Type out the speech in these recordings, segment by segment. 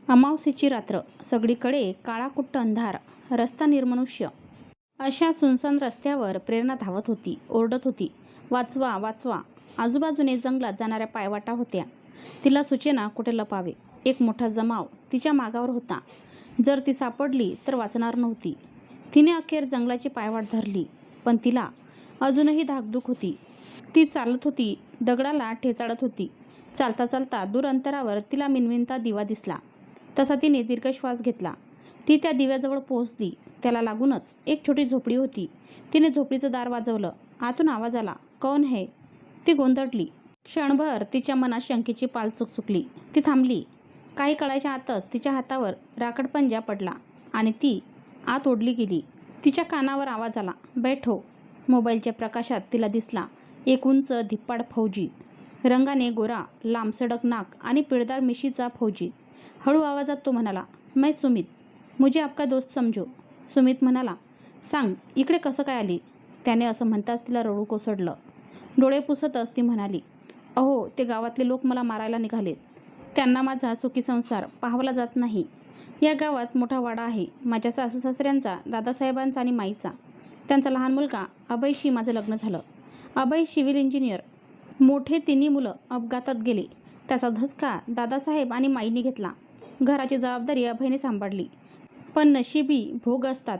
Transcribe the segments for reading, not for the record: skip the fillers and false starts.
अमावास्येची रात्र, सगळीकडे काळाकुट्ट अंधार, रस्ता निर्मनुष्य. अशा सुनसान रस्त्यावर प्रेरणा धावत होती, ओरडत होती, वाचवा वाचवा. आजूबाजूने जंगलात जाणाऱ्या पायवाटा होत्या. तिला सुचेना कुठे लपावे. एक मोठा जमाव तिच्या मागावर होता. जर ती सापडली तर वाचणार नव्हती. तिने अखेर जंगलाची पायवाट धरली, पण तिला अजूनही धाकधूक होती. ती चालत होती, दगडाला ठेचाळत होती. चालता चालता दूर अंतरावर तिला मिणमिणता दिवा दिसला. तसा तिने दीर्घ श्वास घेतला. ती त्या दिव्याजवळ पोहोचली. त्याला लागूनच एक छोटी झोपडी होती. तिने झोपडीचं दार वाजवलं. आतून आवाज आला, कौन है? ती गोंधळली. क्षणभर तिच्या मनात शंकेची पाल चुकचुकली. ती थांबली. काही काळाच्या आतच तिच्या हातावर राखड पंजा पडला आणि ती आत ओढली गेली. तिच्या कानावर आवाज आला, बैठो. मोबाईलच्या प्रकाशात तिला दिसला एक उंच धिप्पाड फौजी, रंगाने गोरा, लांबसडक नाक आणि पिळदार मिशीचा फौजी. हळू आवाजात तो म्हणाला, मैं सुमित, मुझे आपका दोस्त समजो. सुमित म्हणाला, सांग, इकडे कसं काय आली? त्याने असं म्हणताच तिला रडू कोसळलं. डोळे पुसतच ती म्हणाली, अहो, ते गावातले लोक मला मारायला निघालेत. त्यांना माझा सुखी संसार पाहावला जात नाही. या गावात मोठा वाडा आहे, माझ्या सासू सासऱ्यांचा, दादासाहेबांचा आणि माईचा. त्यांचा लहान मुलगा अभयशी माझं लग्न झालं. अभय सिव्हिल इंजिनियर. मोठे तिन्ही मुलं अपघातात गेले. त्याचा धसका दादासाहेब आणि माईने घेतला. घराची जबाबदारी अभयने सांभाळली. पण नशिबी भोग असतात,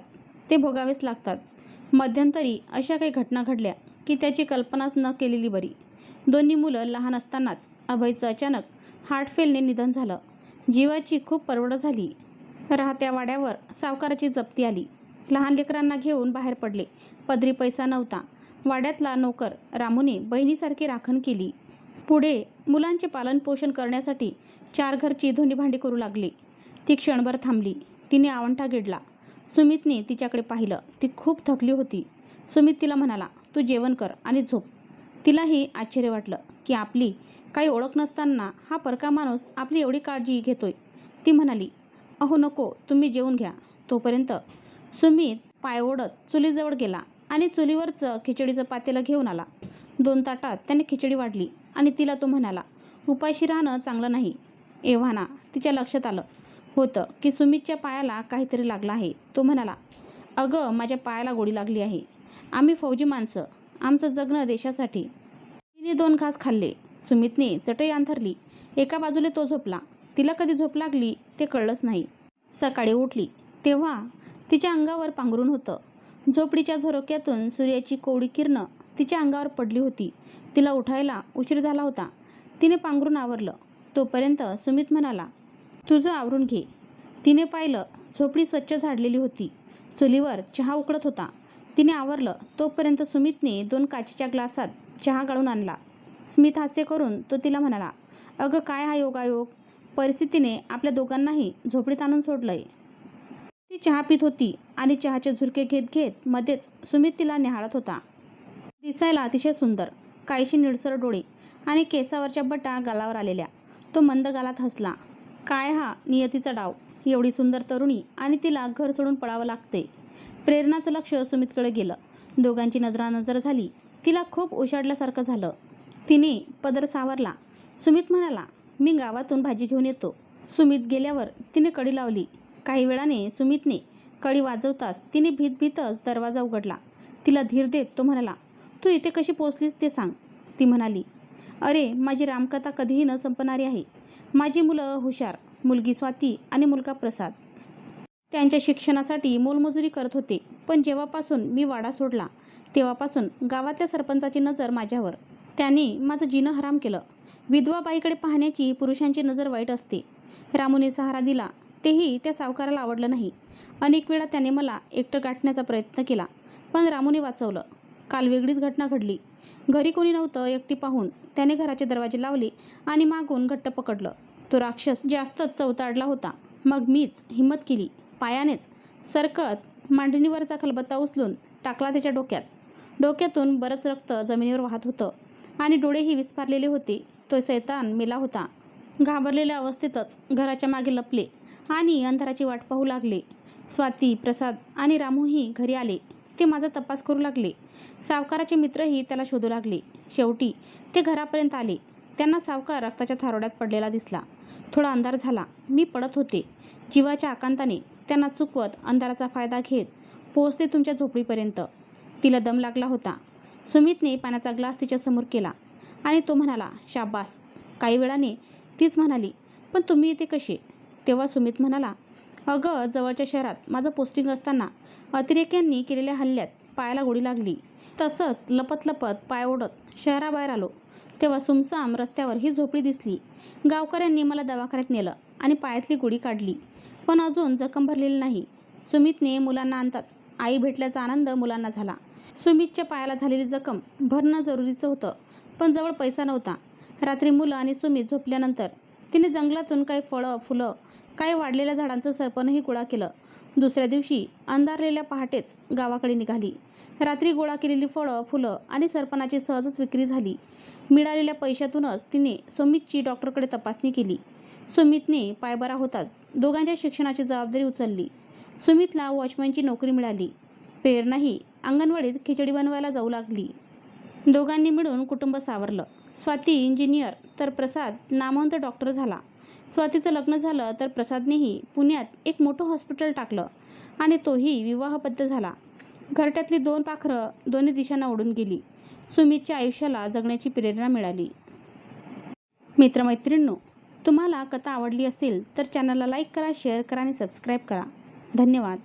ते भोगावेच लागतात. मध्यंतरी अशा काही घटना घडल्या की त्याची कल्पनाच न केलेली बरी. दोन्ही मुलं लहान असतानाच अभयचं अचानक हार्टफेलने निधन झालं. जीवाची खूप परवड झाली. राहत्या वाड्यावर सावकाराची जप्ती आली. लहान लेकरांना घेऊन बाहेर पडले. पदरी पैसा नव्हता. वाड्यातला नोकर रामूने बहिणीसारखी राखण केली. पुढे मुलांचे पालनपोषण करण्यासाठी 4 घरची धुंडीभांडी करू लागली. ती क्षणभर थांबली. तिने आवंठा गिळला. सुमितने तिच्याकडे पाहिलं. ती खूप थकली होती. सुमित तिला म्हणाला, तू जेवण कर आणि झोप. तिलाही आश्चर्य वाटलं की आपली काही ओळख नसताना हा परका माणूस आपली एवढी काळजी घेतोय. ती म्हणाली, अहो नको, तुम्ही जेवून घ्या. तोपर्यंत सुमित पाय ओढत चुलीजवळ गेला आणि चुलीवरचं खिचडीचं पातेलं घेऊन आला. 2 ताटात त्याने खिचडी वाढली आणि तिला तो म्हणाला, उपाशी राहणं चांगलं नाही. एव्हाना तिच्या लक्षात आलं होतं की सुमितच्या पायाला काहीतरी लागलं आहे. तो म्हणाला, अगं, माझ्या पायाला गोळी लागली आहे. आम्ही फौजी माणसं, आमचं जगणं देशासाठी. तिने 2 घास खाल्ले. सुमितने चटई अंथरली. एका बाजूला तो झोपला. तिला कधी झोप लागली ते कळलंच नाही. सकाळी उठली तेव्हा तिच्या अंगावर पांघरून होतं. झोपडीच्या झरोक्यातून सूर्याची कोवळी किरणं तिच्या अंगावर पडली होती. तिला उठायला उशीर झाला होता. तिने पांघरून आवरलं. तोपर्यंत सुमित म्हणाला, तुझं आवरून घे. तिने पाहिलं, झोपडी स्वच्छ झाडलेली होती. चुलीवर चहा उकळत होता. तिने आवरलं. तोपर्यंत सुमितने 2 काचेच्या ग्लासात चहा गाळून आणला. स्मित हास्य करून तो तिला म्हणाला, अगं, काय हा योगायोग. परिस्थितीने आपल्या दोघांनाही झोपडीत आणून सोडलंय. ती चहा पित होती आणि चहाचे झुरके घेत घेत मध्येच सुमित तिला निहाळत होता. दिसायला अतिशय सुंदर, काहीशी निळसर डोळे आणि केसावरच्या बटा गालावर आलेल्या. तो मंद गालात हसला. काय हा नियतीचा डाव. एवढी सुंदर तरुणी आणि तिला घर सोडून पळावं लागते. प्रेरणाचं लक्ष सुमितकडे गेलं. दोघांची नजरानजर झाली. तिला खूप ओशाडल्यासारखं झालं. तिने पदर सावरला. सुमित म्हणाला, मी गावातून भाजी घेऊन येतो. सुमित गेल्यावर तिने कडी लावली. काही वेळाने सुमितने कडी वाजवताच तिने भीत भीतच दरवाजा उघडला. तिला धीर देत तो म्हणाला, तू इथे कशी पोचलीस ते सांग. ती म्हणाली, अरे, माझी रामकथा कधीही न संपणारी आहे. माझी मुलं हुशार, मुलगी स्वाती आणि मुलगा प्रसाद. त्यांच्या शिक्षणासाठी मोलमजुरी करत होते. पण जेव्हापासून मी वाडा सोडला तेव्हापासून गावातल्या सरपंचाची नजर माझ्यावर. त्यांनी माझं जीणं हराम केलं. विधवा बाईकडे पाहण्याची पुरुषांची नजर वाईट असते. रामूने सहारा दिला, तेही त्या सावकाराला आवडलं नाही. अनेक वेळा त्याने मला एकटं गाठण्याचा प्रयत्न केला, पण रामूने वाचवलं. काल वेगळीच घटना घडली. घरी कोणी नव्हतं. एकटी पाहून त्याने घराचे दरवाजे लावले आणि मागून घट्ट पकडलं. तो राक्षस जास्तच चवताडला होता. मग मीच हिंमत केली. पायानेच सरकत मांडणीवरचा खलबत्ता उचलून टाकला त्याच्या डोक्यात. डोक्यातून बरंच रक्त जमिनीवर वाहत होतं आणि डोळेही विस्फारलेले होते. तो शैतान मेला होता. घाबरलेल्या अवस्थेतच घराच्या मागे लपले आणि अंधाराची वाट पाहू लागले. स्वाती, प्रसाद आणि रामूही घरी आले. ते माझा तपास करू लागले. सावकाराचे मित्रही त्याला शोधू लागले. शेवटी ते घरापर्यंत आले. त्यांना सावकार रक्ताच्या थारोड्यात पडलेला दिसला. थोडा अंधार झाला. मी पडत होते. जीवाच्या आकांताने त्यांना चुकवत अंधाराचा फायदा घेत पोहोचले तुमच्या झोपडीपर्यंत. तिला दम लागला होता. सुमितने पाण्याचा ग्लास तिच्यासमोर केला आणि तो म्हणाला, शाबास. काही वेळाने तीच म्हणाली, पण तुम्ही इथे कसे? तेव्हा सुमित म्हणाला, अगं, जवळच्या शहरात माझं पोस्टिंग असताना अतिरेक्यांनी केलेल्या हल्ल्यात पायाला गोळी लागली. तसंच लपत लपत पाय ओढत शहराबाहेर आलो. तेव्हा सुमसाम रस्त्यावर ही झोपडी दिसली. गावकऱ्यांनी मला दवाखान्यात नेलं आणि पायातली गोळी काढली, पण अजून जखम भरलेली नाही. सुमितने मुलांना आणताच आई भेटल्याचा आनंद मुलांना झाला. सुमितच्या पायाला झालेली जखम भरणं जरुरीचं होतं, पण जवळ पैसा नव्हता. रात्री मुलं आणि सुमित झोपल्यानंतर तिने जंगलातून काही फळं, फुलं, काही वाढलेल्या झाडांचं सरपणही गोळा केलं. दुसऱ्या दिवशी अंधारलेल्या पहाटेच गावाकडे निघाली. रात्री गोळा केलेली फळं, फुलं आणि सरपणाची सहजच विक्री झाली. मिळालेल्या पैशातूनच तिने सुमितची डॉक्टरकडे तपासणी केली. सुमितने पाय बरा होताच दोघांच्या शिक्षणाची जबाबदारी उचलली. सुमितला वॉचमॅनची नोकरी मिळाली. प्रेरणाही अंगणवाडीत खिचडी बनवायला जाऊ लागली. दोघांनी मिळून कुटुंब सावरलं. स्वाती इंजिनियर तर प्रसाद नामवंत डॉक्टर झाला. स्वातीचं लग्न झालं तर प्रसादनेही पुण्यात एक मोठं हॉस्पिटल टाकलं आणि तोही विवाहबद्ध झाला. घरट्यातली 2 पाखरं दोन्ही दिशांना उडून गेली. सुमितच्या आयुष्याला जगण्याची प्रेरणा मिळाली. मित्रमैत्रिणींनो, तुम्हाला कथा आवडली असेल तर चॅनलला लाईक करा, शेअर करा आणि सबस्क्राईब करा. धन्यवाद.